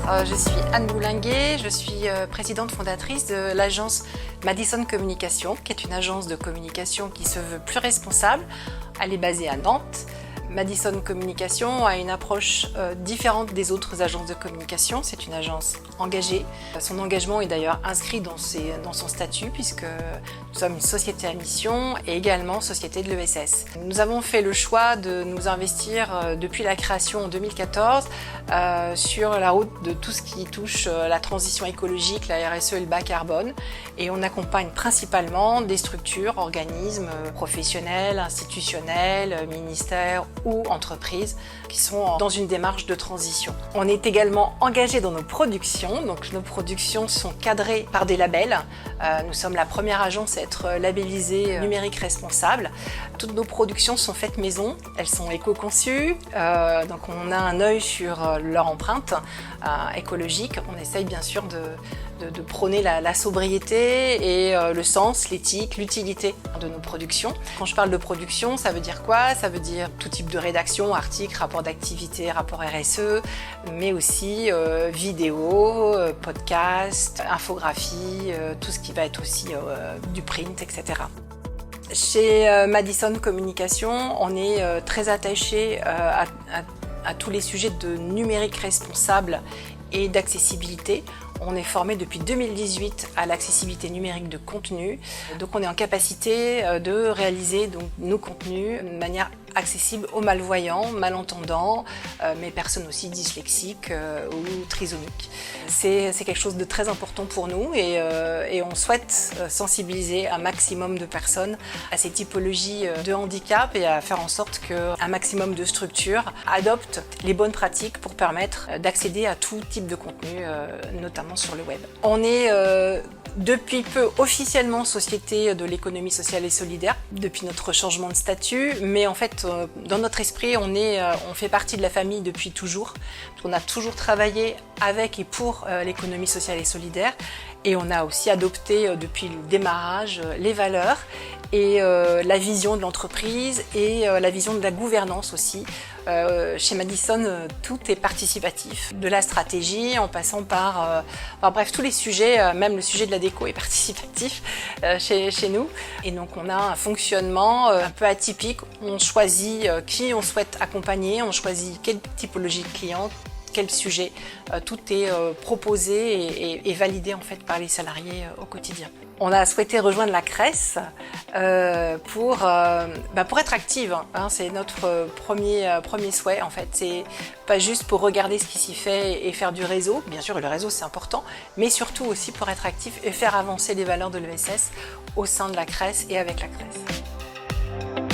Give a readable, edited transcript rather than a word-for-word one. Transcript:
Je suis Anne Boulinguet, je suis présidente fondatrice de l'agence Madison Communication, qui est une agence de communication qui se veut plus responsable. Elle est basée à Nantes. Madison Communication a une approche différente des autres agences de communication. C'est une agence engagée. Son engagement est d'ailleurs inscrit dans son statut puisque nous sommes une société à mission et également société de l'ESS. Nous avons fait le choix de nous investir depuis la création en 2014 sur la route de tout ce qui touche la transition écologique, la RSE et le bas carbone. Et on accompagne principalement des structures, organismes professionnels, institutionnels, ministères ou entreprises qui sont dans une démarche de transition. On est également engagé dans nos productions, donc nos productions sont cadrées par des labels. Nous sommes la première agence à être labellisée numérique responsable. Toutes nos productions sont faites maison, elles sont éco-conçues, donc on a un œil sur leur empreinte écologique. On essaye bien sûr de prôner la sobriété et le sens, l'éthique, l'utilité de nos productions. Quand je parle de production, ça veut dire quoi? Ça veut dire tout type de rédaction, articles, rapports d'activité, rapports RSE, mais aussi vidéos, podcasts, infographies, tout ce qui va être aussi du print, etc. Chez Madison Communication, on est très attaché à tous les sujets de numérique responsable et d'accessibilité. On est formé depuis 2018 à l'accessibilité numérique de contenu. Donc on est en capacité de réaliser nos contenus de manière accessible aux malvoyants, malentendants, mais personnes aussi dyslexiques ou trisomiques. C'est quelque chose de très important pour nous et on souhaite sensibiliser un maximum de personnes à ces typologies de handicap et à faire en sorte qu'un maximum de structures adoptent les bonnes pratiques pour permettre d'accéder à tout type de contenu, notamment sur le web. On est depuis peu officiellement société de l'économie sociale et solidaire depuis notre changement de statut, mais en fait dans notre esprit on fait partie de la famille depuis toujours. On a toujours travaillé avec et pour l'économie sociale et solidaire et on a aussi adopté depuis le démarrage les valeurs et la vision de l'entreprise et la vision de la gouvernance aussi. Chez Madison, tout est participatif, de la stratégie en passant par bref, tous les sujets, même le sujet de la déco est participatif chez nous. Et donc on a un fonctionnement un peu atypique, on choisit qui on souhaite accompagner, on choisit quelle typologie de client, quel sujet, tout est proposé et validé en fait par les salariés au quotidien. On a souhaité rejoindre la CRES pour être active. Hein, c'est notre premier souhait en fait. C'est pas juste pour regarder ce qui s'y fait et faire du réseau. Bien sûr, le réseau c'est important, mais surtout aussi pour être actif et faire avancer les valeurs de l'ESS au sein de la CRES et avec la CRES.